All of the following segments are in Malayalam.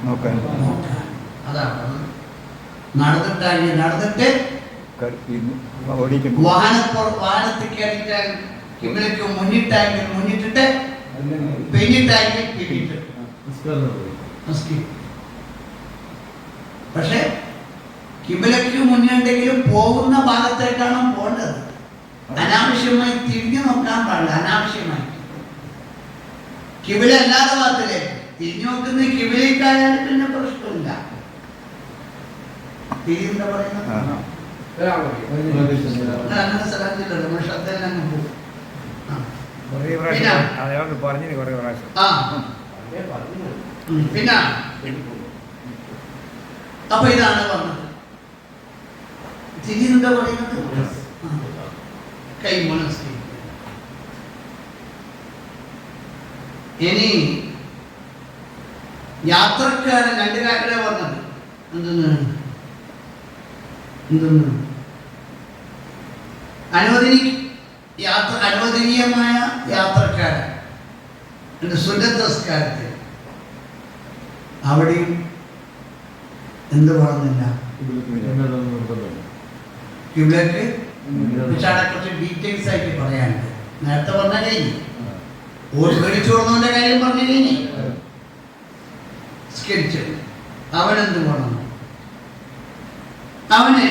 നോക്കാൻ. അതാണ് നടന്നിട്ട് വാഹനത്തിൽ കയറിയിട്ട് കിബിലക്ക് മുന്നിട്ടിട്ട് പിന്നിട്ട് പക്ഷെ കിബിലക്ക് മുന്നുണ്ടെങ്കിലും പോകുന്ന ഭാഗത്തേക്കാണ് പോകേണ്ടത്. അനാവശ്യമായി തിരിഞ്ഞു നോക്കാൻ പാടില്ല. അനാവശ്യമായി കിബില അല്ലാത്ത ഭാഗത്തിലേക്ക് തിരിഞ്ഞു നോക്കുന്ന കിബിലേക്കായാലും പിന്നെ പ്രശ്നമില്ല. തിരിയുന്ന പറയുന്നത് അങ്ങനെ സ്ഥലം നമ്മൾ ശ്രദ്ധയിലങ്ങ് പോകും. പിന്നെ അപ്പൊ ഇതാണ് പറഞ്ഞത്. തിരിയുന്ന പറയുന്നത് കൈ മനസ്സിൽ. ഇനി യാത്രക്കാരൻ രണ്ട് കാര്യങ്ങളെ പറഞ്ഞത് എന്തെന്ന് അനുവദനീയമായ യാത്രക്കാരൻ സുന്നത്തസ്കാരത്തിൽ അവിടെയും എന്ത് പറഞ്ഞില്ല. കിബിലക്ക് കുറച്ച് ഡീറ്റെയിൽസ് ആയിട്ട് പറയാനുണ്ട്. നേരത്തെ പറഞ്ഞ കഴിഞ്ഞു. ഓടി പേടിച്ചു കൊടുക്കുന്നവന്റെ കാര്യം പറഞ്ഞു കഴിഞ്ഞു. സ്കെച്ച് അവനെന്ത് വേണം? അവന്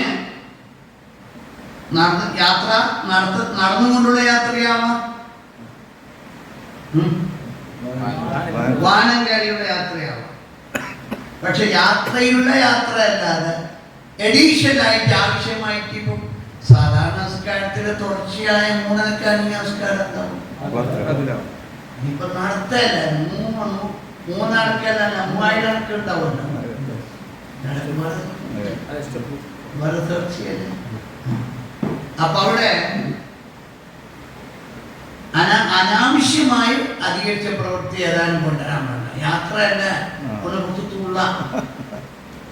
നടന്നുകൊണ്ടുള്ള യാത്രയാവാം, വാഹനം കയറിയുള്ള യാത്രയാവാം. പക്ഷെ യാത്രയുള്ള യാത്ര അല്ലാതെ എഡീഷണൽ ആയിട്ട് ആവശ്യമായിട്ട് ഇപ്പം സാധാരണ നമസ്കാരത്തില് തുടർച്ചയായ മൂന്നരക്കാണെങ്കിൽ നമസ്കാരം എന്താവും? ഇപ്പൊ നടത്തല്ല മൂന്നാൾക്കല്ല 3000 ആൾക്ക് ഉണ്ടാവുമല്ലോ. അപ്പൊ അവിടെ അനാവശ്യമായി അധികരിച്ച പ്രവൃത്തി ഏതാനും കൊണ്ടുവരാൻ പാടില്ല. യാത്ര തന്നെ ഒന്ന് പുറത്തുള്ള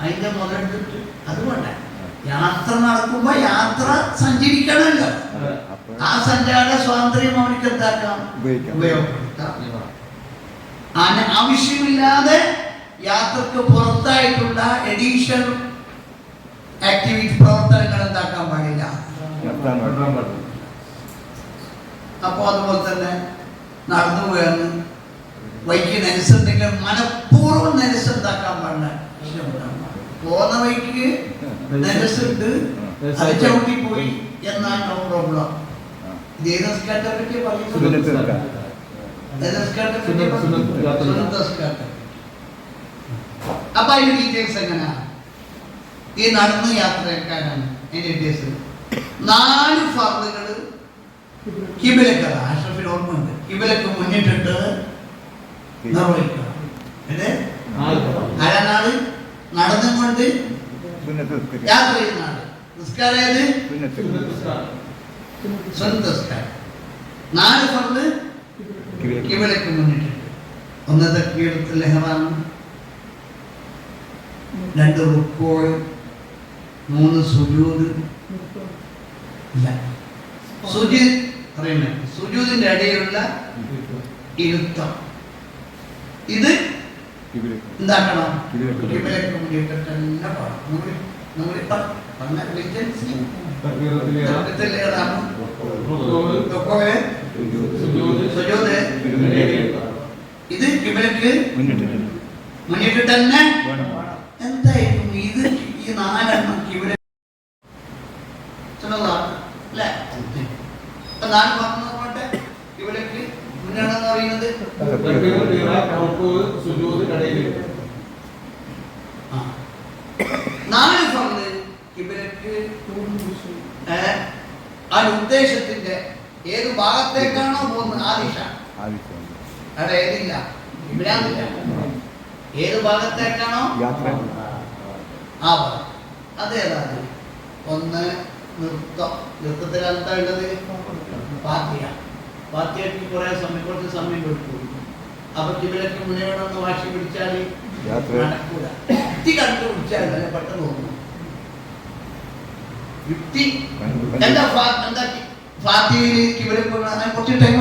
അതിന്റെ മുതലെടുത്തിട്ട് അതുകൊണ്ട് യാത്ര നടക്കുമ്പോ യാത്ര സഞ്ചരിക്കണമല്ലോ. ആ സഞ്ചാര സ്വാതന്ത്ര്യം അവർക്ക് എന്താക്കാം? ഉപയോഗപ്പെടുത്താം. ആവശ്യമില്ലാതെ യാത്രക്ക് പുറത്തായിട്ടുള്ള എഡീഷണൽ ആക്ടിവിറ്റി പ്രവർത്തനങ്ങൾ എന്താക്കാൻ പാടില്ല. അപ്പൊ അതുപോലെ തന്നെ നടന്നു പോയാന്ന് വൈക്ക് നെൽസുണ്ടെങ്കിൽ മനഃപൂർവ്വം നെൽസ് എന്താക്കാൻ പാടില്ല. പോകുന്ന വൈക്ക് നെൽസുണ്ട്, അത് ചവിട്ടി പോയി എന്നാണ് നോ പ്രോബ്ലം. ഇതേ നമസ്കാരത്തെ പറ്റി പറയുന്നത്. അപ്പൊ അതിന്റെ ഡീറ്റെയിൽസ് എങ്ങനെയാ? ഈ നടന്ന് യാത്രക്കാരാണ് അതിന്റെ ഡീറ്റെയിൽസ്. 4 ഫർളുകള് കിബിലക്ക്, അഷ്റഫിന് ഓർമ്മയുണ്ട്, കിബിലക്ക് മുന്നിട്ടിട്ട് നിർവഹിക്കണം. ആരാനാള് നടന്നുകൊണ്ട് യാത്ര ചെയ്യുന്ന ആള്. നിസ്കാരം സ്വന്തസ്കാരം. 4 ഫർള് കിബിലക്ക് മുന്നിട്ടിട്ട്. ഒന്ന് തക്ബീറത്തുൽ ഇഹ്റാം, 2 റുക്കൂ, 3 സുജൂദ്. സുജൂദിന്റെ ഇടയിലുള്ള ഇരുത്തം. ഇത് എന്താക്കണം? കിബിലക്ക് മുന്നിട്ട് തന്നെ ഇത് കിബിലക്ക് മുന്നിട്ട് തന്നെ എന്തായിരിക്കും? ഇത് ഈ 4 കിബില അല്ലേ? 4 പറഞ്ഞോട്ടെ. കിബിലക്ക് മുന്നാണെന്ന് പറയുന്നത് 4 ഫർള് കിബിലക്ക് ആ ഉദ്ദേശത്തിന്റെ ഏത് ഭാഗത്തേക്കാണോ പോകുന്നത് ആ ദിശ. അവിടെ ഏതില്ല, ഇബ്രാഹിമില്ല. ഏത് ഭാഗത്തേക്കാണോ ആ ഭാഗം അതേതാണ്. ഒന്ന് നൃത്തത്തിൽ എന്താ ഉള്ളത്? പാത്തിയ. പാത്തിയക്ക് കുറച്ച് സമയം കൊടുക്കും. അപ്പൊ കിബിലക്ക് മുന്നേ വേണമെന്ന് വാശി പിടിച്ചാൽ നടക്കൂല. യുക്തി കണ്ടുപിടിച്ചാൽ പെട്ടെന്ന് തോന്നുന്നു. യുക്തി എന്താ ഫാത്തിയയിൽ കിബിലക്ക് കുറച്ച് ടൈം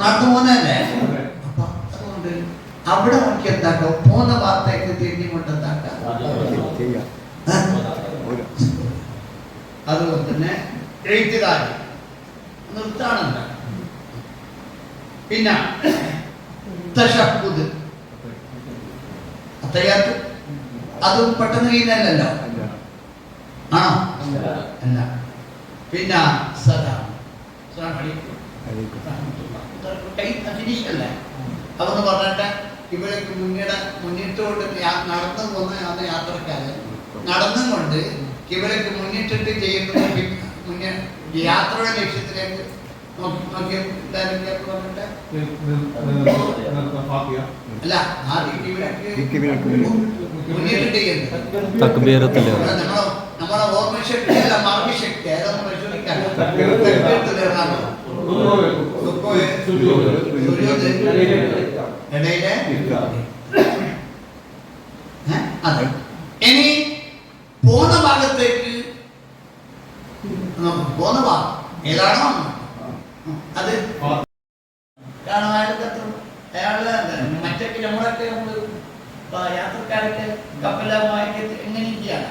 നടന്നു പോകുന്നതല്ലേ. അപ്പൊ അതുകൊണ്ട് അവിടെ നോക്കി എന്താക്കാം, പോകുന്ന ഭാഗത്തേക്ക് തിരിഞ്ഞു കൊണ്ട് എന്താക്കാം. അതുപോലെ തന്നെ എഴുത്തുകാരി നിർത്താണുണ്ട്. പിന്നെ തശഹുദ് അത്തഹിയ്യാത്ത് അതും പെട്ടെന്ന് ചെയ്യുന്നല്ലോ, ആണോ? അല്ല. പിന്നെ സലാം അതെന്ന് പറഞ്ഞിട്ട് ഇവിടേക്ക് മുന്നിട്ടുകൊണ്ട് നടന്നു പോകുന്ന യാത്രക്കാരൻ നടന്നും കൊണ്ട് ഇവിടേക്ക് മുന്നിട്ടിട്ട് ചെയ്യുന്നത് യാത്രയുടെ ലക്ഷ്യത്തിലേക്ക് അല്ല, മുന്നിട്ടിട്ട് നമ്മളെ ഓർമ്മശക്തി അല്ല മാർഗശക്തി അതൊന്നും പരിശോധിക്കാൻ അതെ. ഇനി പോകുന്ന ഭാഗത്തേക്ക് പോകുന്ന ഭാഗം ഏതാണോ അത് അയാള് മറ്റൊക്കെ നമ്മളൊക്കെ യാത്രക്കാരൊക്കെ കപ്പലുമായിട്ട് എങ്ങനെയൊക്കെയാണ്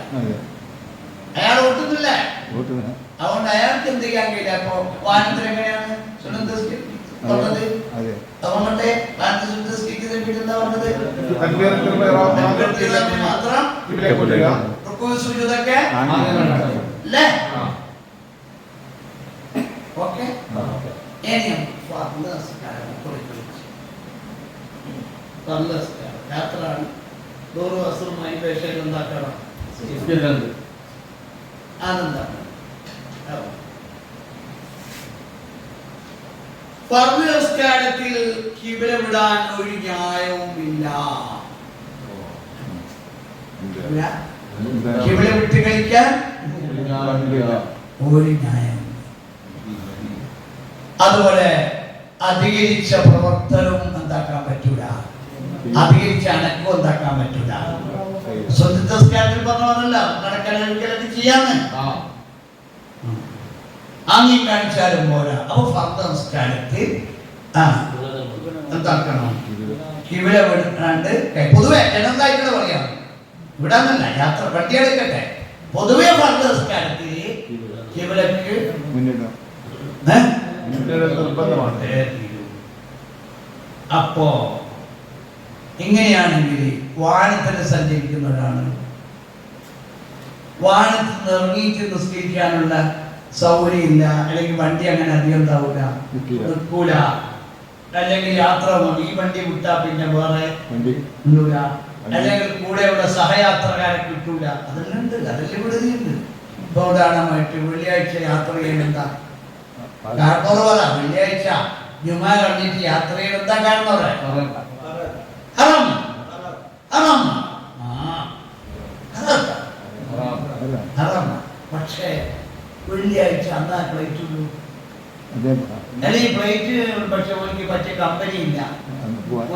അയാൾ ഓട്ടുന്നില്ല. അതുകൊണ്ട് അയാൾക്ക് എന്ത് ചെയ്യാൻ കഴിയില്ല. അപ്പൊ വാഹനത്തിൽ എങ്ങനെയാണ് പറഞ്ഞത്? അതുകൊണ്ട് എന്താ പറഞ്ഞത്? മാത്രം സുജൂദൊക്കെ അല്ലേ? ഓക്കെ. യാത്രയാണ് ഡോറ് വസ്ത്രമായി പേശയിൽ എന്താക്കണം അതെന്താണ് ഫർദ് നിസ്കാരത്തിൽ ഖിബ്ല വിടാൻ ഒരു ന്യായവുമില്ല. ഖിബ്ല വിട്ട് കഴിക്കാൻ ഒരു ന്യായം. അതുപോലെ അധികരിച്ച പ്രവർത്തനവും എന്താക്കാൻ പറ്റൂല, അധികരിച്ച അനക്കവും എന്താക്കാൻ പറ്റൂല. സ്വന്തസ്കാരത്തിൽ പറഞ്ഞല്ല നടക്കലൊക്കെ ചെയ്യാന്ന് ആംഗ്യം കാണിച്ചാലും പോരാ. അപ്പൊ ഫർദ് നിസ്കാരത്തിൽ എന്താക്കണം, ഖിബ്ല വിടാണ്ട് പൊതുവെ എന്തായിട്ടാണ് പറയാം, വിടാന്നല്ല യാത്ര വണ്ടി എടുക്കട്ടെ. പൊതുവെ ഫർദ് നിസ്കാരത്തിൽ ഖിബ്ലക്ക് അപ്പോ ഇങ്ങനെയാണെങ്കിൽ വാഹനത്തിൽ സഞ്ചരിക്കുന്നവരാണ്, വാഹനത്തിൽ ഇറങ്ങിയിട്ട് നിസ്കരിക്കാനുള്ള സൗകര്യം ഇല്ല, അല്ലെങ്കിൽ വണ്ടി അങ്ങനെ അധികം ഉണ്ടാവില്ല, നിൽക്കൂല, അല്ലെങ്കിൽ യാത്ര ഈ വണ്ടി വിട്ടാ പിന്നെ വേറെ ഉണ്ടൂല, അല്ലെങ്കിൽ കൂടെയുള്ള സഹയാത്രക്കാരെ കിട്ടൂല. അതെല്ലാം ഉണ്ട്, അതെല്ലാം വിടുന്നുണ്ട്. ഇപ്പൊ ഉദാഹരണമായിട്ട് വെള്ളിയാഴ്ച യാത്ര ചെയ്യുന്നെന്താ കാരണവറ, വെള്ളിയാഴ്ച ജുമാ കഴിഞ്ഞിട്ട് യാത്ര ചെയ്യുന്നെന്താ കാരണവറ? ഹറാം ഹറാം ഹറാം. പക്ഷേ വെള്ളിയാഴ്ച അന്നാ ഫ്ലൈറ്റ് ഉള്ളൂ, അല്ലെങ്കിൽ ഫ്ലൈറ്റ് പക്ഷെ എനിക്ക് പറ്റിയ കമ്പനി ഇല്ല,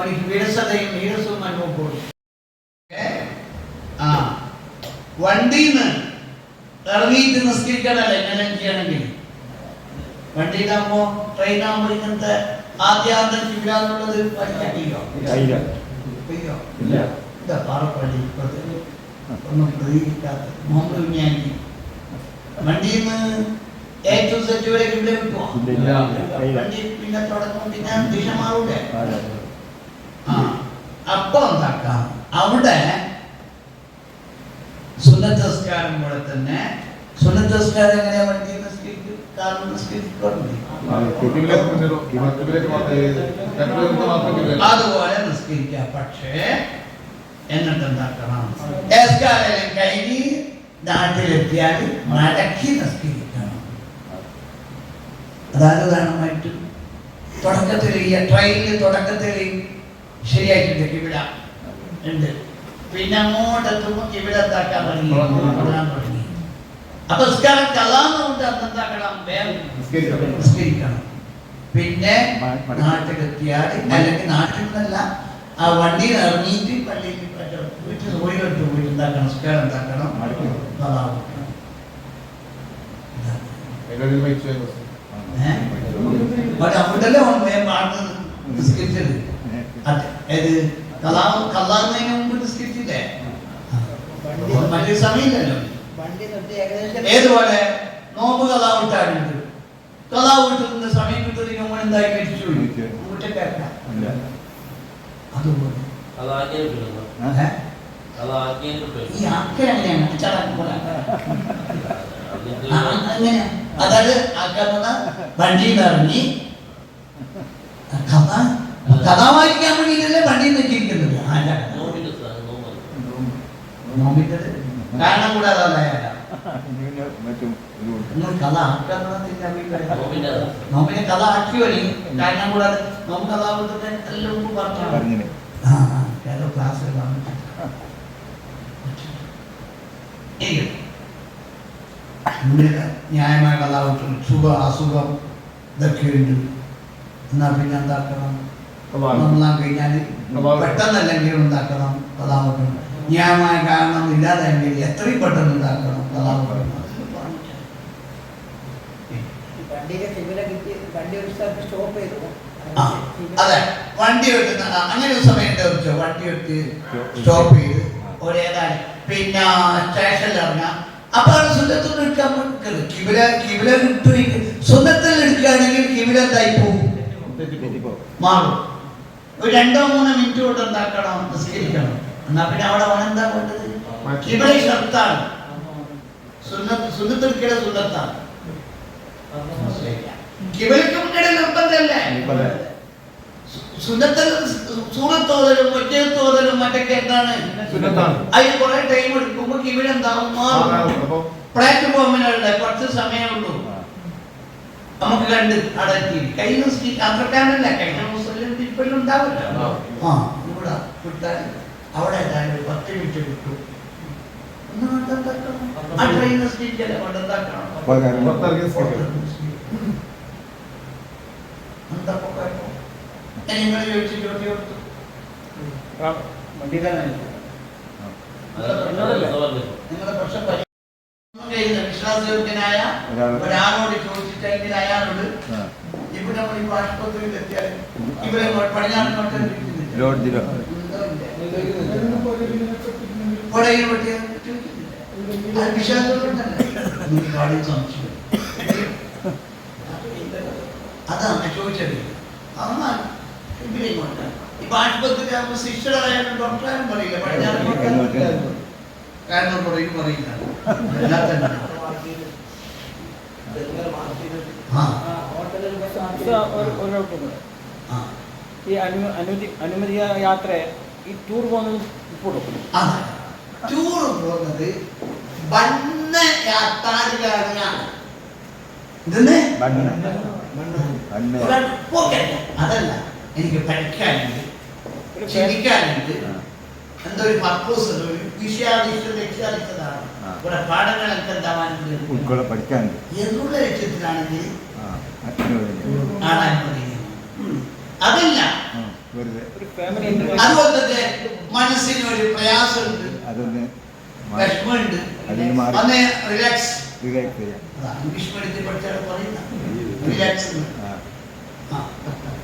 എനിക്ക് വിരസവും അനുഭവപ്പെടും. വണ്ടിന്ന് ഇറങ്ങിയിട്ട് നിസ്കരിക്കണല്ലേ എങ്ങനെ ചെയ്യണമെങ്കിൽ. വണ്ടിയിലാകുമ്പോ ട്രെയിനാകുമ്പോ ഇങ്ങനത്തെ ആദ്യാന്തം ഖിബ്ലന്നുള്ളത് പഠിക്കാറിയോ? പാറപ്പള്ളി ഒന്നും പ്രതീക്ഷിക്കാത്ത മുഹമ്മദ് കുഞ്ഞാക്കി വണ്ടിന്ന് ഏറ്റവും സെറ്റ് വരെ ഖിബ്ല കിട്ടുമോ? വണ്ടി പിന്നെ തുടങ്ങും, പിന്നെ ദിശ മാറൂലേ? അപ്പൊ എന്താക്കാം, അവിടെ സുന്നത്ത് നിസ്കാരം പോലെ തന്നെ സുന്നത്ത് നിസ്കാരം എങ്ങനെയാ വണ്ടി അതുപോലെ നിസ്കരിക്കാം. പക്ഷേ എന്നിട്ട് എന്താക്കണം, കഴിഞ്ഞ് നാട്ടിലെത്തിയാൽ മടക്കി നിസ്കരിക്കണം. അതായത് ഉദാഹരണമായിട്ട് തുടക്കത്തിൽ ട്രെയിനിൽ തുടക്കത്തിൽ ശരിയായിട്ടുണ്ട് ഇവിടെ ഉണ്ട്, പിന്നെ അങ്ങോട്ടെത്തുമ്പോൾ ഇവിടെ എന്താക്കാൻ തുടങ്ങി. അപ്പൊ നിസ്കാരം കലാന്നുകൊണ്ട് എന്താക്കണം, നിസ്കരിക്കണം. പിന്നെ നാട്ടിലെത്തിയാൽ അല്ലെങ്കിൽ നാട്ടിൽ നിന്നല്ല ആ വണ്ടിയിൽ ഇറങ്ങിയിട്ട് പള്ളിയിൽ വീട്ടിൽ പോയിട്ട് പോയിട്ട് എന്താക്കണം, നിസ്കാരം എന്താക്കണം, അവിടെല്ലേ പാടുന്നത് നിസ്കരിച്ചത്. ഏത് കള്ളാകുന്നതിന് മുമ്പ് നിസ്കരിച്ചില്ലേ? മറ്റു സമയമില്ലല്ലോ. ഏതുപോലെ നോമ്പ് കലാ വിട്ടാടുണ്ട്. കലാ വിട്ടുന്ന സമയം കിട്ടുന്നതിന് മുമ്പ് എന്തായി മരിച്ചു വീട്ടുകാരല്ല. അതുപോലെ ഈ ആക്കൽ അങ്ങനെയാണ് അങ്ങനെ. അതായത് ആക്കാവുന്ന വണ്ടിയിൽ ഇറങ്ങി കഥ വായിക്കാൻ വേണ്ടിയിട്ടല്ലേ വണ്ടിയിൽ നിൽക്കുന്നത്. നോമ്പിട്ടത് കാരണം കൂടാതെ കഥ നോമ്പിനെ കഥ ആക്കി വഴി കാരണം കൂടാതെ നോമ്പ് കഥ എല്ലാം മുമ്പ് പറഞ്ഞു ക്ലാസ് ന്യായമായ കഥാപാത്രം സുഖം അസുഖം ഇതൊക്കെ ഉണ്ട്. എന്നാ പിന്നെ എന്താക്കണം? നമ്മളാ കഴിഞ്ഞാൽ പെട്ടെന്നല്ലെങ്കിലും ഉണ്ടാക്കണം കഥാപാത്രം. ന്യായമായ കാരണം ഇല്ലാതെങ്കിൽ എത്രയും പെട്ടെന്ന് ഉണ്ടാക്കണം കഥാപാത്രം. അതെ, വണ്ടി വെട്ടുന്ന അങ്ങനെ ഒരു സമയം വെച്ചോ. വണ്ടി വെട്ടി സ്റ്റോപ്പ് ചെയ്ത് ഒരേതായാലും പിന്നെ സ്റ്റേഷനിൽ ഇറങ്ങാം. അപ്പൊ അത് സുന്നത്തിൽ എടുക്കാൻ കിബില കിട്ടു. സുന്നത്തിൽ എടുക്കുകയാണെങ്കിൽ കിബില എന്തായി പോകും? മാറും. ഒരു 2-3 മിനിറ്റ് കൊണ്ട് എന്താക്കണം? നിസ്കരിക്കണം. എന്നാ പിന്നെ അവിടെ എന്താ വേണ്ടത്? കിബില ഷർത്താണ്. സുന്നത്തിൽ സുന്നത്താണ്. കിബിലക്ക് മുന്നേ നിർബന്ധമല്ലേ? സുന്നത്തിൽ സൂറത്തോതലും ഒറ്റത്തോതലും മറ്റൊക്കെ എന്താണ്? അതിന് കുറെ ടൈം എടുക്കുമ്പോ കിബില എന്താവും? മാറും. പ്ലാറ്റ്ഫോമിനുണ്ട് കുറച്ച് സമയമുള്ളൂ. നമുക്ക് കണ്ട് അവിടെ എത്തി കൈ അത്രക്കാരല്ല കഴിഞ്ഞ മുസ്ലിം ഇപ്പോഴും ഉണ്ടാവില്ല. ഇവിടെ കിട്ടാൻ അവിടെ 10 മിനിറ്റ് കിട്ടും. ആ ട്രെയിൻ നിങ്ങൾ ചോദിച്ചു ജോലി കൊടുത്തു നിങ്ങളുടെ പ്രശ്നം വിശ്വാസയോഗ്യനായ ഒരാളോട് ചോദിച്ചിട്ടെങ്കിൽ അയാളോട് ഇവിടെ നമ്മൾ ആശുപത്രിയിൽ എത്തിയാൽ ഇവിടെ പടിഞ്ഞാറോട്ട് അതാണ് ചോദിച്ചത്. ഇപ്പൊ ആശുപത്രി ആകുമ്പോൾ ശിക്ഷകളായാലും ഡോക്ടറായാലും പറയില്ല പടിഞ്ഞാറോട്ട് കാരണം പറയില്ല. ഈ അനുമതി യാത്ര ഈ ടൂർ പോകുന്നത് ടൂർ പോകുന്നത് ബണ്ണ യാത്രാധികാരിയാണ്. അതല്ല, എനിക്ക് പഠിക്കാനുണ്ട്, ചിന്തിക്കാനുണ്ട്, എന്തോ ഒരു പർപ്പസ്, ഒരു ലക്ഷ്യാധിഷ്ഠിതമാണ്. ഇവിടെ പാഠങ്ങളൊക്കെ എന്താവാനുണ്ട്, പഠിക്കാനുണ്ട് എന്നുള്ള ലക്ഷ്യത്തിലാണെങ്കിൽ അതല്ല. അതുപോലെ തന്നെ മനസ്സിനൊരു പ്രയാസമുണ്ട്, വിഷമമുണ്ട്, അന്ന് റിലാക്സ് ഇംഗ്ലീഷ് മീഡിയത്തിൽ പഠിച്ചാൽ പറയുന്ന റിലാക്സ്.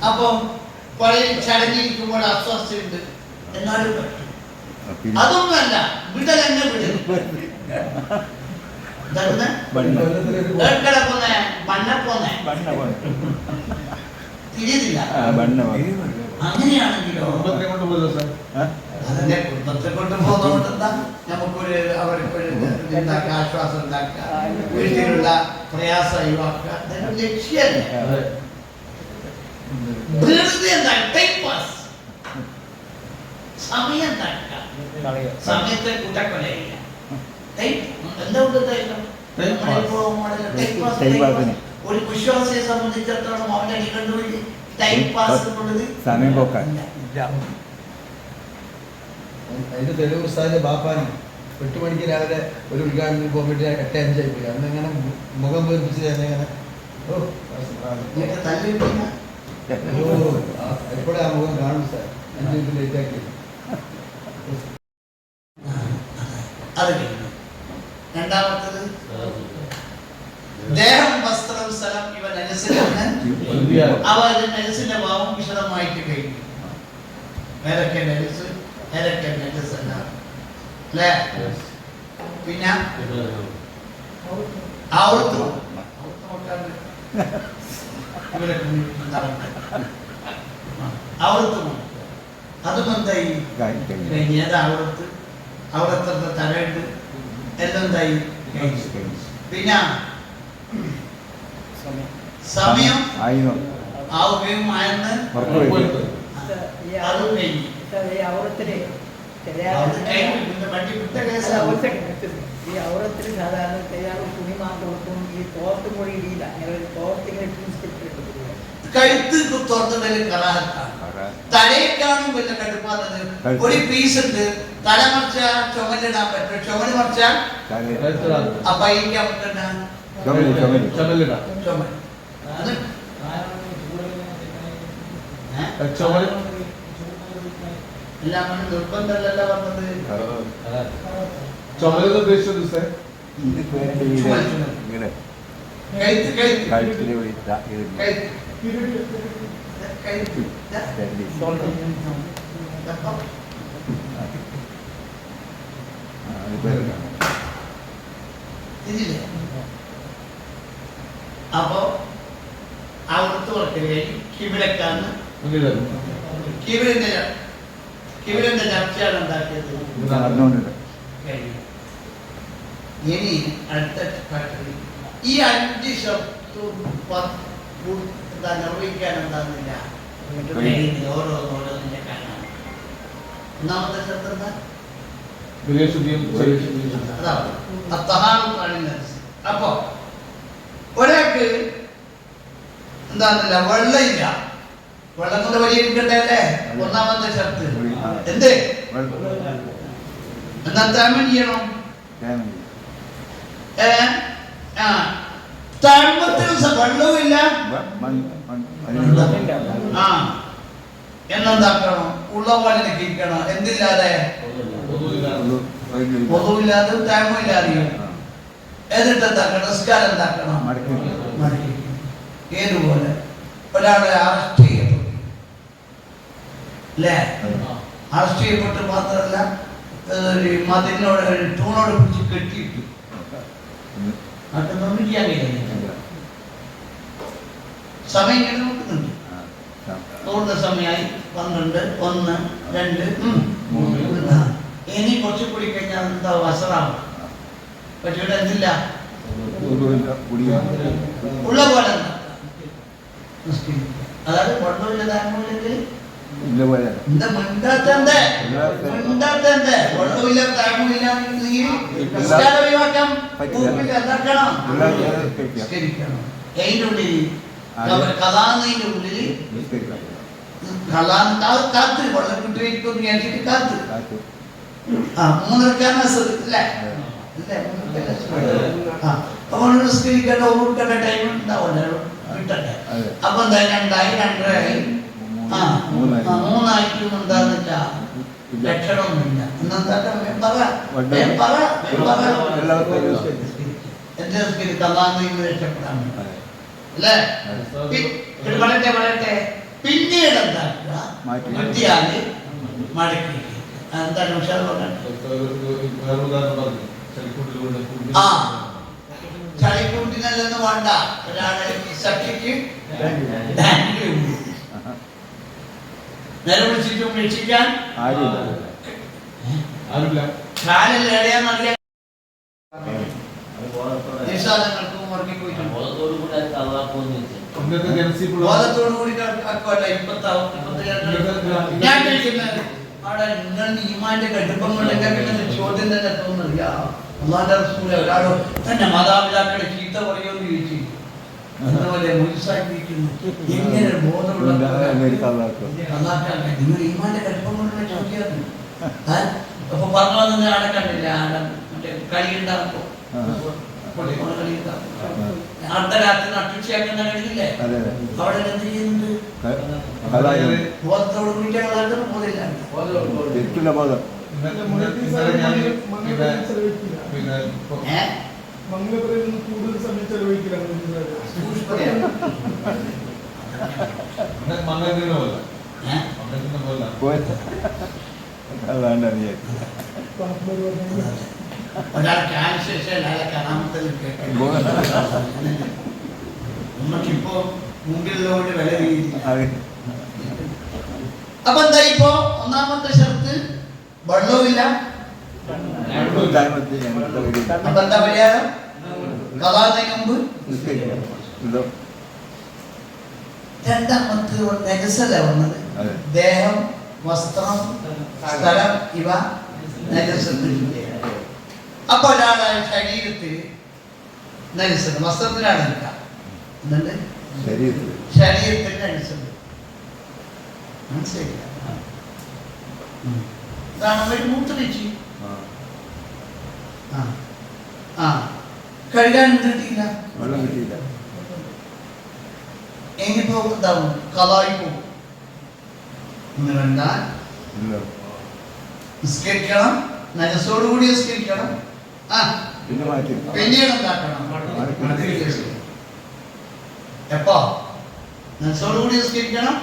അപ്പൊ കുറെ ചടങ്ങിരിക്കുമ്പോൾ അസ്വസ്ഥയുണ്ട്, എന്നാലും അതൊന്നുമല്ല, വിടലെന്നെ വിടൽ തിരിയുന്നില്ല. അങ്ങനെയാണെങ്കിലോ അതിന്റെ കുടുംബത്തെ കൊണ്ടുപോകുന്നതുകൊണ്ട് എന്താ നമുക്കൊരു അവർക്കൊരു ആശ്വാസം ഉണ്ടാക്കുക, വീട്ടിലുള്ള പ്രയാസം ഒഴിവാക്കുക, ലക്ഷ്യമല്ലേ. വെറുതെ എന്താ ടൈം പാസ്, സമയം ഉണ്ടാക്കുക, സമയത്തെ കൂട്ടക്കൊലയില്ല. ഒരു വിശ്വാസിയെ സംബന്ധിച്ചിടത്തോളം അവന്റെ കണ്ടുപിടി ടൈം പാസ് സമയം പോക്കാൻ. അതിന്റെ തെളിവ് ഉസ്താദിന്റെ ബാപ്പാന് 8 മണിക്ക് രാവിലെ ഒരു ഉദ്ഘാടനത്തിന് പോയിട്ട് 8:05 പോയി. അന്നെങ്ങനെ മുഖം വീർപ്പിച്ച് എന്നെങ്ങനെ എപ്പോഴാ ആ മുഖം കാണും സാർ. 5 മിനിറ്റ് ലേറ്റ് ആക്കി. രണ്ടാമത്തത് ദേഹം, വസ്ത്രം, സ്ഥലം ഇവ നജസിന്റെ ഭാവം വിശദമായിട്ട് കഴിഞ്ഞു. ഏതൊക്കെ നജസ്? ഏതൊക്കെ നജസല്ല അല്ലേ? പിന്നെ ഔറത്ത് അതും എന്തായി കഴിഞ്ഞ ഔറത്ത് ഔറത്തെ തലയുണ്ട് എല്ലാം എന്തായി. പിന്നെ സമയം ആവുകയും ആയെന്ന് അതും കഴിഞ്ഞു. ഈ ഔറത്തിൽ സാധാരണ കയ്യാളും തുണി മാത്രം കൊടുക്കും. ഈ തോർത്ത് കൂടി ഇടിയില്ല. അങ്ങനെ ഒരു തോർത്തിങ്ങനെ കഴുത്ത് തുറന്നിടല് കറാഹത്താണ്. തലയേക്കാളും വലിയ കടുപ്പാന്നത്. ഒരു പീസ് ഉണ്ട്, തല മറിച്ച ചുമലിടാൻ പറ്റും, ചുമല് മറിച്ചാൽ അപ്പൊ അയക്കാൻ പറ്റണ്ട ചുമൽ എല്ലാം നിർബന്ധമല്ല പറഞ്ഞത്. ചുമലെന്ന് ഉദ്ദേശിച്ചത് അപ്പൊ അവിടുത്തെ വർക്കല് കിബിലക്കാന്ന് കിബിലിന്റെ ചർച്ചയാണ് ഉണ്ടാക്കിയത്. ഇനി അടുത്ത ഈ 5 ശബ്ദവും നിർവഹിക്കാൻ എന്താന്നില്ല ഓരോന്നിന്റെ കാരണം. ഒന്നാമത്തെ ശബ്ദം എന്താ? അപ്പൊ ഒരാൾക്ക് എന്താന്നില്ല വെള്ളമില്ല, വെള്ളം കൊണ്ട് പരിഹരിക്കട്ടെ അല്ലേ ഒന്നാമത്തെ ശബ്ദം. എന്ത് എന്താ താമൻ ചെയ്യണം? വെള്ളവുമില്ല, എന്നെന്താക്കണം? ഉള്ള പോലെ നിൽക്കണം. എന്തില്ലാതെ? പൊതുവില്ലാതെ താമയില്ലാതെയും. എന്നിട്ട് എന്താക്കണം? നിസ്കാരം എന്താക്കണം? ഏതുപോലെ ഒരാളെ അറസ്റ്റ് ചെയ്യപ്പെട്ടു അല്ലേ? അറസ്റ്റ് ചെയ്യപ്പെട്ട് മാത്രമല്ല മതിലിനോട് ടൂണോട് പിടിച്ച് കെട്ടിയിട്ടു. അതൊന്നും ചെയ്യാൻ കഴിയുന്നില്ല. സമയം ഇങ്ങനെ നോക്കുന്നുണ്ട്. നോക്കുന്ന സമയമായി 12, 1, 2, 3. ഇനി കുറച്ച് കൂടി കഴിഞ്ഞാൽ എന്താ വസറാവും. പക്ഷെ ഇവിടെ എന്തില്ല, ഉള്ള പോലെ അതായത് വെള്ളമില്ല താഴ്മയില്ലെങ്കിൽ കാത്ത് വെള്ളം കിട്ടിയിരിക്കും കാത്ത് 3 നിസ്കരിക്കേണ്ട ടൈം ഉണ്ടാവുമല്ലോ കിട്ടട്ടെ. അപ്പൊ എന്താ 2 2.5 3 എന്താന്നില്ല ലക്ഷണമൊന്നുമില്ല. എന്റെ കലാന്ന് രക്ഷപ്പെടാൻ അല്ലേ? വളരട്ടെ. പിന്നീട് എന്താക്കുക? കിട്ടിയാല് മടക്കി എന്താണ് ഉഷാർ പറഞ്ഞത്? ചളിക്കൂട്ടിനല്ലെന്ന് വേണ്ട. ഒരാളെ സഖ്യക്ക് നേരെ വിളിച്ചിട്ടും രക്ഷിക്കാൻ കാലിൽ എടയാന്നറിയാൻ നിഷാദങ്ങൾക്കും ഉറങ്ങിപ്പോയിട്ടുണ്ട്. ബോധത്തോടു കൂടി ഇപ്പത്താവും. ഞാൻ കഴിക്കുന്നത് അവിടെ നിങ്ങൾ ഈമാന്റെ കടുപ്പങ്ങളിലൊക്കെ പിന്നെ ചോദ്യം തന്നെ തോന്നുന്നത്. അള്ളാന്റെ റസൂലെ ഒരാളോ തന്നെ മാതാപിതാക്കളെ ചീത്ത പറയുമെന്ന് ചോദിച്ചു. അതുപോലെ മുൻസാക്കിയിരിക്കുന്നു. എങ്ങനെ ബോധമുള്ള നിങ്ങൾ ഈമാന്റെ കടുപ്പം കൊണ്ടുള്ള ചോദ്യം. അപ്പൊ പറഞ്ഞു വന്നത് ആടെ കണ്ടില്ല. ആടെ മറ്റേ കളിയുണ്ടാകുമ്പോ അർദ്ധരാത്രി നട്ടുച്ചയാക്കുന്ന കളിയില്ലേ, അവിടെ എന്ത് ചെയ്യുന്നുണ്ട്? ബോധത്തോട് കൂടിയിട്ട് ബോധമില്ല. കൂടുതൽ സമയം ചെലവഴിക്കില്ല. ഒരാൾ ക്യാൻസർ അയാളെ കറാമത്തിൽ നമുക്കിപ്പോ മുമ്പിലുള്ളതുകൊണ്ട് വില വീഴില്ല. അപ്പൊ എന്താ ഇപ്പോ ഒന്നാമത്തെ ഷർത്ത് വെള്ളവുമില്ല. അപ്പൊ എന്താ പരിഹാരം? കലാതിന് മുമ്പ് രണ്ടാമത്തെ നജസല്ല വന്നത്. ദേഹം, വസ്ത്രം, സ്ഥലം ഇവ നജസത്ത്. അപ്പൊ ഒരാളെ ശരീരത്തിൽ നജസത്ത് വസ്ത്രത്തിലാണ് നിൽക്കുക. എന്നിട്ട് ശരീരത്തിൽ നജസത്ത് മനസ്സിലായില്ല. ഇതാണ് അവർ മൂത്രയിച്ച് കഴുകാൻ കിട്ടിയില്ല. ഇനിയിപ്പോ എന്താവും? കളായി പോകും. ഒന്ന് കണ്ടാൽ നിസ്കരിക്കണം, നജസോടുകൂടി നിസ്കരിക്കണം. പിന്നീട് എന്താക്കണം? എപ്പോ? നജസോടുകൂടി നിസ്കരിക്കണം,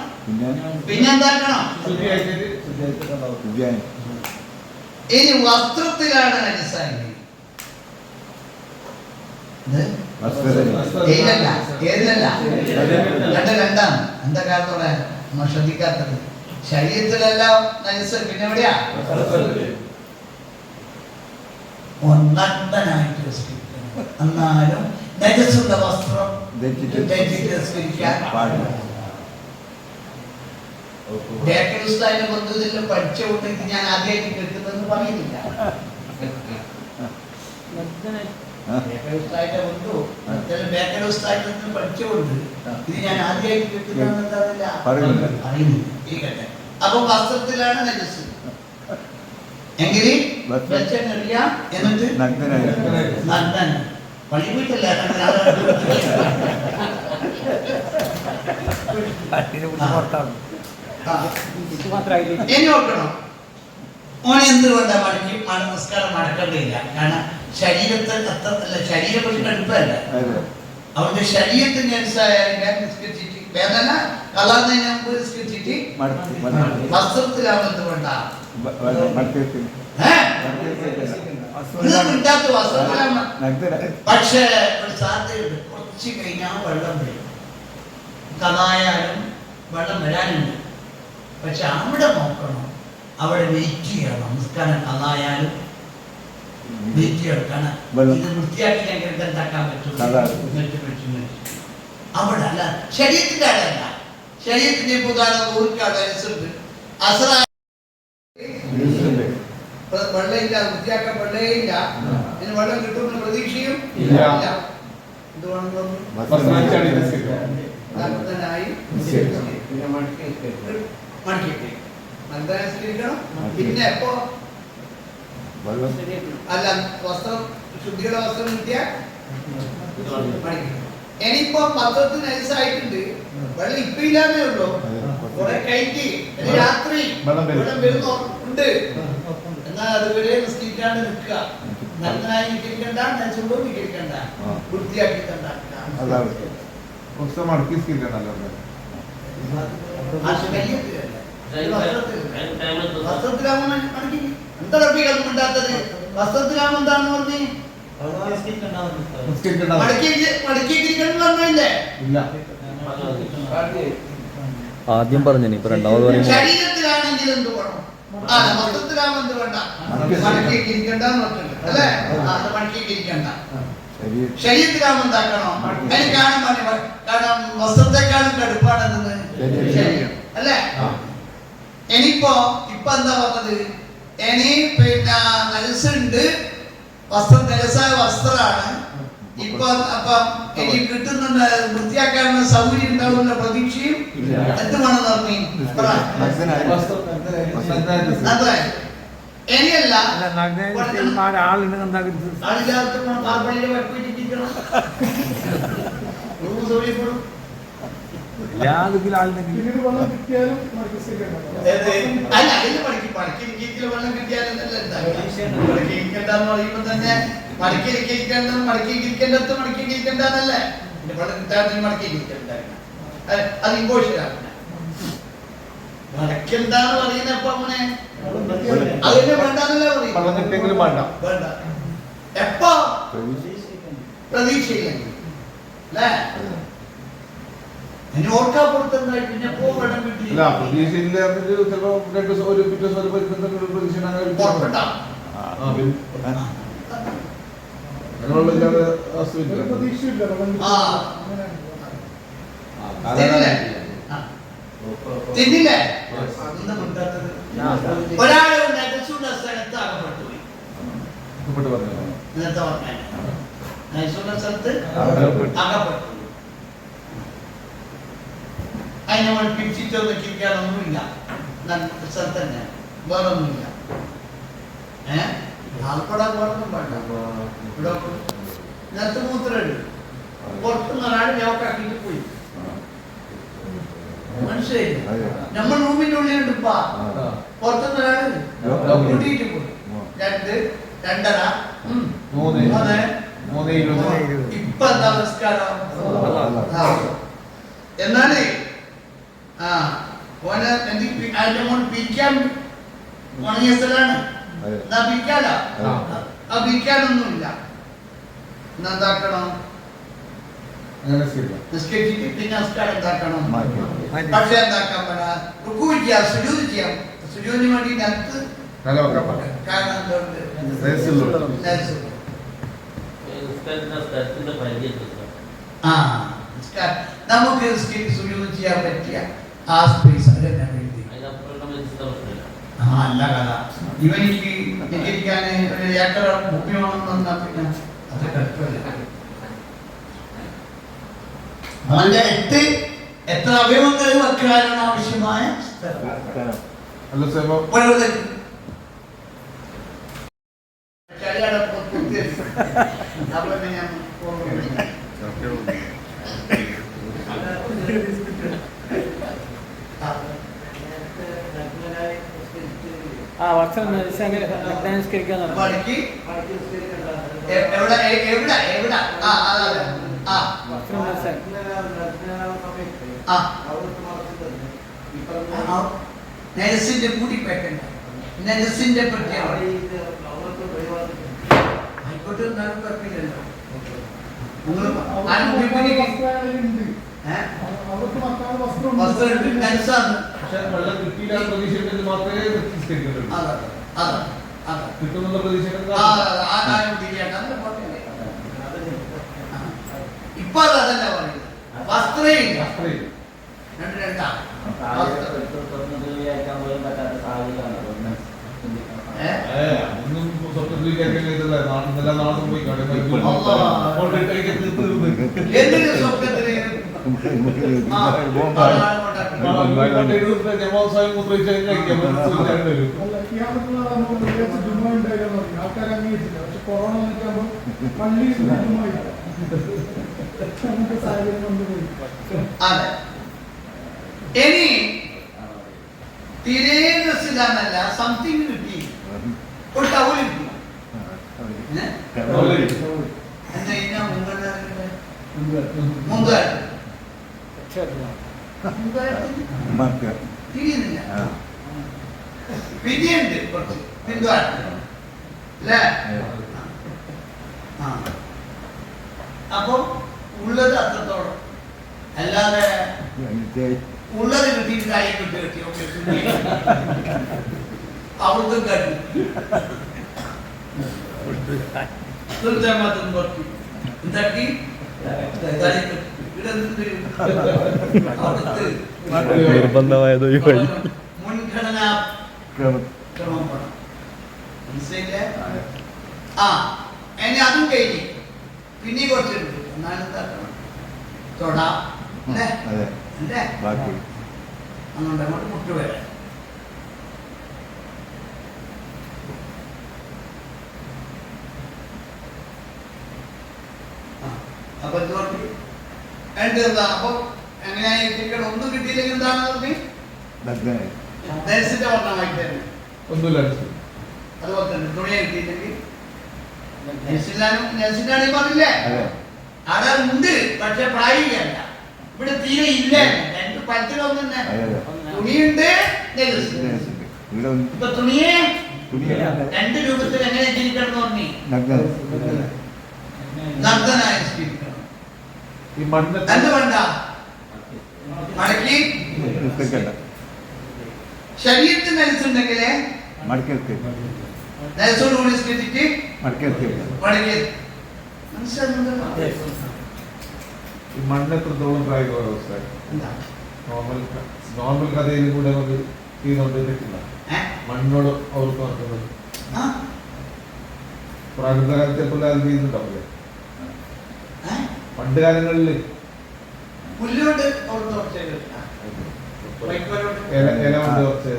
പിന്നെ എന്താക്കണം? ഇനി വസ്ത്രത്തിലാണ് നജസായി. രണ്ടാണ് എന്താ കാലത്തോടെ നമ്മൾ ശ്രദ്ധിക്കാത്തത്. ശരീരത്തിലെല്ലാം നജസ്, പിന്നെ എവിടെയാ? ഒന്നണ്ടനായിട്ട് എന്നാലും നജസുള്ള വസ്ത്രം ധരിക്കാൻ പാടില്ല. ബേക്കറി ബന്ധുവിൽ പഠിച്ചുകൊണ്ടെങ്കിൽ ഞാൻ ആദ്യമായിട്ട് കേൾക്കുന്നതെന്ന് പറയുന്നില്ല. പഠിച്ചുകൊണ്ട് ഇത് ഞാൻ ആദ്യമായിട്ട് കേൾക്കുന്നതെന്ന് അറിയുന്നില്ല. അപ്പൊ വസ്ത്രത്തിലാണ് നജസ് എങ്കിൽ എന്നിട്ട് നഗ്നൻ പണി പോയിട്ടല്ല. ഇനി നോക്കണം ഓനെ എന്തുകൊണ്ടാ മടക്കി നമസ്കാരം മടക്കേണ്ടതില്ല. കാരണം ശരീരത്തെ ശരീരം ഒരു കടുപ്പല്ല. അവന്റെ ശരീരത്തിന് അനുസരിച്ച് നിസ്കരിച്ചിട്ട് വേദന കലാന്നതിന് മുമ്പ് നിസ്കരിച്ചിട്ട് വസ്ത്രത്തിലാവുന്നത് കൊണ്ടാ കിട്ടാത്ത വസ്ത്രത്തിലാണ്. പക്ഷേ ഒരു സാധ്യതയുണ്ട്, കുറച്ച് കഴിഞ്ഞാൽ വെള്ളം വരും. കഥായാലും വെള്ളം വരാനുണ്ട്. പക്ഷെ അവിടെ നോക്കണം, അവിടെ വെയിറ്റ് ചെയ്യണം. നമസ്കാരം കഥായാലും വെയിറ്റ് ചെയ്യണം. കാരണം ഇത് വൃത്തിയാക്കി ഞങ്ങൾക്ക് എന്താക്കാൻ പറ്റും? അവിടെ അല്ല, ശരീരത്തിന്റെ അടയല്ല. ശരീരത്തിന്റെ ഉദാഹരണം ഊർക്കാടുണ്ട്. അസറ വെള്ളമില്ല, വൃത്തിയാക്കാൻ വെള്ളയില്ല. ഇതിന് വെള്ളം കിട്ടുമെന്ന് പ്രതീക്ഷയും ഇല്ല. പിന്നെ എപ്പോ അല്ല വസ്ത്രം ശുദ്ധിയുടെ വസ്ത്രം കിട്ടിയാൽ ഇനിയിപ്പോ പത്രത്തിന് നൈസായിട്ടുണ്ട്, വെള്ളം ഇപ്പൊ ഇല്ലാന്നേ ഉള്ളൂ. കുറെ കയറ്റി രാത്രി വെള്ളം വരുന്നോ ഉണ്ട്. എന്നാൽ അതുവരെ നിസ്കരിക്കാണ്ട് നിൽക്കുക. നന്നായി നിൽക്കണ്ട, ചുണ്ടോ നിൽക്കണ്ട, വൃത്തിയാക്കി വസ്ത്രത്തിലാവുമ്പോൾ എന്താ ഉണ്ടാത്തത്? വസ്ത്രത്തിലാവുമ്പോൾ എന്താണെന്ന് പറഞ്ഞേ ആദ്യം പറഞ്ഞു, ഇപ്പൊ രണ്ടാമത് പറഞ്ഞു. ശരീരത്തിലാണെങ്കിൽ എന്ത് വേണം? മൊത്തത്തിലാവുമ്പോൾ എന്ത് വേണ്ട? മടക്കിയിരിക്കണ്ട അല്ലേ? മടക്കിയിരിക്കണ്ട. ശരീരത്തിലാവുമ്പോൾ എന്താക്കണോ? കാരണം വസ്ത്രത്തെക്കാളും കടുപ്പാണെന്ന് ശരീരം അല്ലേ? ഇനിയിപ്പോ എന്താ പറഞ്ഞത്? ഇനി പിന്നെ നജസുണ്ട്, വസ്ത്രം നജസായ വസ്ത്രമാണ്. ഇപ്പൊ അപ്പം ഇനി കിട്ടുന്ന വൃത്തിയാക്കാനുള്ള സൗകര്യം ഉണ്ടാവുന്ന പ്രതീക്ഷയും എന്തുമാണെന്ന് പറഞ്ഞു. ഇനിയല്ല മടക്കെന്താന്ന് പറയുന്നപ്പോ അങ്ങനെ അതിനെ വേണ്ടെന്നല്ലേ പറയും. വെള്ളം കിട്ടിയെങ്കിലും വേണ്ട. വേണ്ട. എപ്പോ പ്രതീക്ഷയില്ലെങ്കിൽ അല്ലേ? ഇനി ഓർക്കാപ്പുറത്തുണ്ടായി പിന്നെ എപ്പോ വെള്ളം കിട്ടി അല്ല പ്രതീക്ഷയില്ല ചിലപ്പോ 2 ദിവസം ഒരു പിറ്റേ ദിവസം ഒരു പ്രതീക്ഷ ഉറപ്പുണ്ടാവും. അങ്ങനെയുള്ള അവസ്ഥ ഒരു പ്രതീക്ഷയില്ല വെള്ളം ആ. കിട്ടി. തിന്നില്ലേ? തിന്നില്ലേ? ഒന്നും മിണ്ടാത്തത്. ഒരാളെ നജസുള്ള സ്ഥലത്ത് അകപ്പെട്ടു പോയി. ഇന്നത്തെ പറഞ്ഞാൽ നജസുള്ള സ്ഥലത്ത് അകപ്പെട്ടു. അതിനെ നമ്മൾ പിടിച്ചിട്ടൊന്നും കിട്ടിയാലൊന്നുമില്ല. സ്ഥലത്ത് തന്നെ വേറെ ഒന്നുമില്ല. ആൾപ്പെടാൻ വേറൊന്നും വേണ്ട. ഇവിടെ നിലത്ത് മൂത്രമുണ്ട്. പുറത്തുനിന്ന് ഒരാൾ ലോക്കാക്കിയിട്ട് പോയി. മനസ്സിലായി? നമ്മൾ റൂമിന്റെ ഉള്ളിലുണ്ട് ഇപ്പ പുറത്തുനിന്ന് ഒരാൾ കൂട്ടിയിട്ട് പോയി. 2, 2:30, 3, ഇപ്പൊ എന്താ നമസ്കാരം? എന്നാലേ ഓനെ അതിന്റെ മോൻ പിരിക്കാൻ ഉണങ്ങിയ സ്ഥലമാണ്. എന്നാ പിരിക്കാലോ? ആ പിരിക്കാനൊന്നുമില്ല. എന്താക്കണം? നിസ്കരിച്ചിട്ട് പിന്നെ നമസ്കാരം എന്താക്കണം? പക്ഷെ എന്താക്കാൻ പറ്റാ റുക്കു ചെയ്യാം, സുജൂദ് ചെയ്യാം. സുജൂദിന് വേണ്ടി ഞങ്ങൾക്ക് കാരണം എന്തുകൊണ്ട് നമുക്ക് സുജൂദ് ചെയ്യാൻ പറ്റിയ ആ സ്പേസ് അതെല്ലാം എഴുതി. അല്ല കഥ ഇവനിക്ക് നികരിക്കാൻ ഒരു ഏക്കർ ഭൂമി വേണമെന്ന് പറഞ്ഞാൽ പിന്നെ അത് കുഴപ്പമില്ല. അവന്റെ 8 എത്ര അവയവങ്ങൾ വെക്കാനാണ് ആവശ്യമായ ഭക്ഷണം നമസ്കരിക്കാന്ന് നെൽസിന്റെ കൂട്ടിപ്പേക്കണ്ട. നെൽസിന്റെ പ്രത്യേകത ആയിക്കോട്ടെ, എന്നാലും കുഴപ്പമില്ലല്ലോ. വസ്ത്രം നെൽസാണ്. വെള്ളം കിട്ടിയില്ല പ്രതീക്ഷ മാത്രമേ കിട്ടുന്നുള്ള പ്രതീക്ഷ ഇപ്പൊ അതല്ല പറയുന്നത്. വസ്ത്രയില്ല. എന്തിനു സ്വപ്നത്തിന് ആൾക്കാർ അംഗീകരിച്ചില്ല. പക്ഷെ കൊറോണ വന്നിട്ടാകുമ്പോൾ പള്ളി നമുക്ക് സാഹചര്യം കൊണ്ടുപോയി. അതെ. ഇനി തീരെ ഡ്രസ്സില്ലാന്നല്ല, സംതിങ് കിട്ടി. ഒരു ടവൽ കിട്ടി. എന്താ തിരിയുന്നില്ല. പിരിയുണ്ട് കുറച്ച് പിന്തുടർന്ന് അല്ലേ? അപ്പൊ ഉള്ളത് അത്രത്തോളം, അല്ലാതെ ഉള്ളത് കിട്ടിയിട്ട് കാര്യം കിട്ടി അവിടുത്തെ കാട്ടി എന്താക്കി നിർബന്ധമായത് മുൻഗണനാ ക്രമം മനസ്സിലായില്ലേ? എന്നെ അതും കഴിഞ്ഞ് പിന്നെ കുറച്ചുണ്ട്. എന്നാലും എന്താക്കണം? തൊടാ അല്ലേ? അല്ലേ? അങ്ങോട്ട് അങ്ങോട്ട് മുട്ടുവരെ. അപ്പൊ എന്താ അപ്പൊ എങ്ങനെയാ ഒന്നും കിട്ടിയില്ലെങ്കിൽ എന്താണ് ദേശത്തിന്റെ വർണ്ണമായിട്ട് തന്നെ ഒന്നുമില്ല. അതുപോലെ തന്നെ തുണിയെ കിട്ടിയില്ലെങ്കിൽ നെൽസിനാണെങ്കിൽ പറഞ്ഞില്ലേ അവിടെ ഉണ്ട്, പക്ഷെ പ്രായോഗികമല്ല. ഇവിടെ തീരെ ഇല്ല. രണ്ട് പലത്തിലൊന്നും തന്നെ തുണിയുണ്ട്, ഇപ്പൊ തുണിയെ രണ്ട് രൂപത്തിൽ എങ്ങനെ ജീവിക്കണം എന്ന് പറഞ്ഞു നഗ്നനായി ജീവിക്കണം. ഈ മണ്ണ് എന്തുകൊണ്ട മടക്കി ശരീരത്തിൽ മനസ്സുണ്ടെങ്കില് മനസ്സോടുകൂടി സ്ഥിതിക്ക് മടക്കി മനസ്സിലാകുന്നുണ്ടോ? ഈ മണ്ണ് എത്രത്തോളം പ്രായോഗിക വ്യവസ്ഥ എന്താ നോർമൽ കഥയിൽ കൂടെ നമുക്ക് ചെയ്തുകൊണ്ടിരിക്കില്ല. മണ്ണോട് അവർക്ക് നടക്കുന്നത് പ്രാകൃതകാലത്തെ പിള്ളേർ ചെയ്യുന്നുണ്ടാവില്ലേ? പണ്ട് കാലങ്ങളിൽ പുല്ലുകൊണ്ട് അവർക്ക് ഇല കൊണ്ട് കുറച്ച്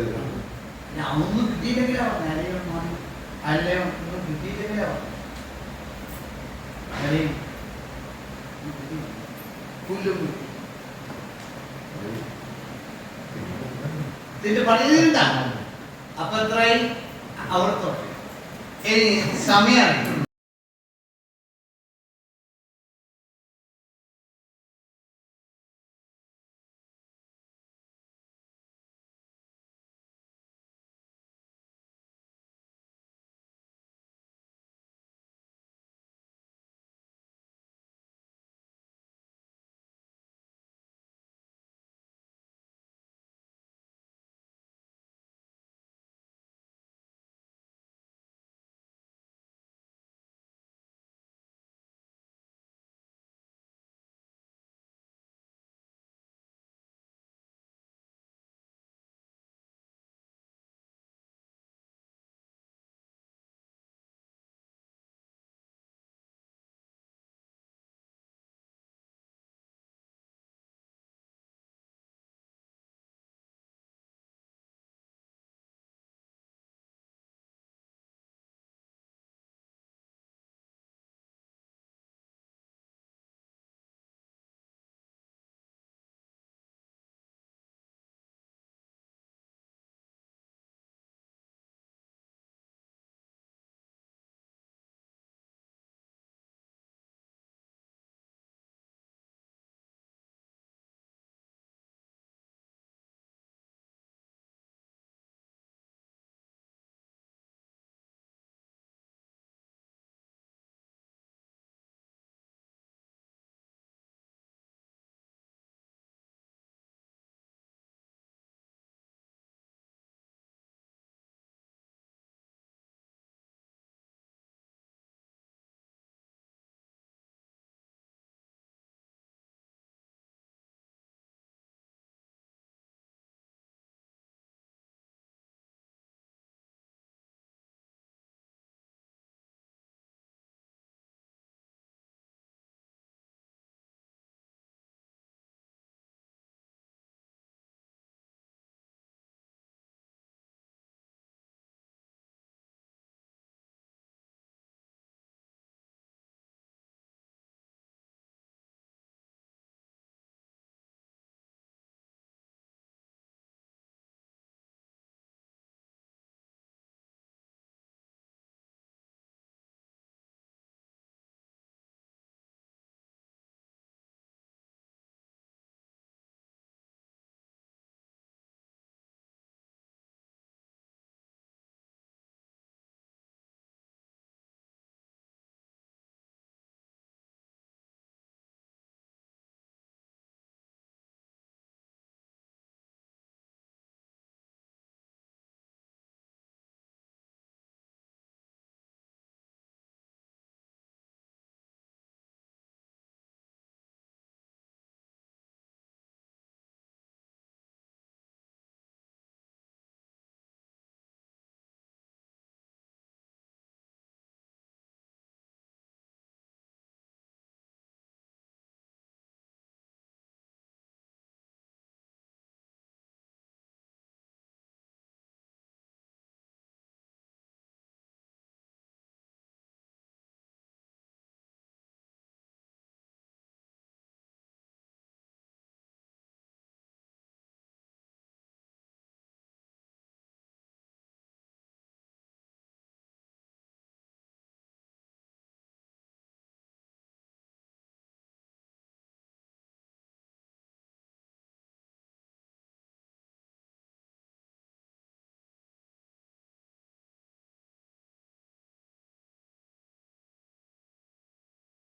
ഒന്നും കിട്ടിയില്ലെങ്കിലാവും അല്ലയോ ഒന്നും കിട്ടിയില്ലെങ്കിലാവും പുല്ലും ഇതിന്റെ പണിയുണ്ടാകും. അപ്പൊ എത്രയായി അവിടത്തോട്ട് ഇനി സമയമാണ്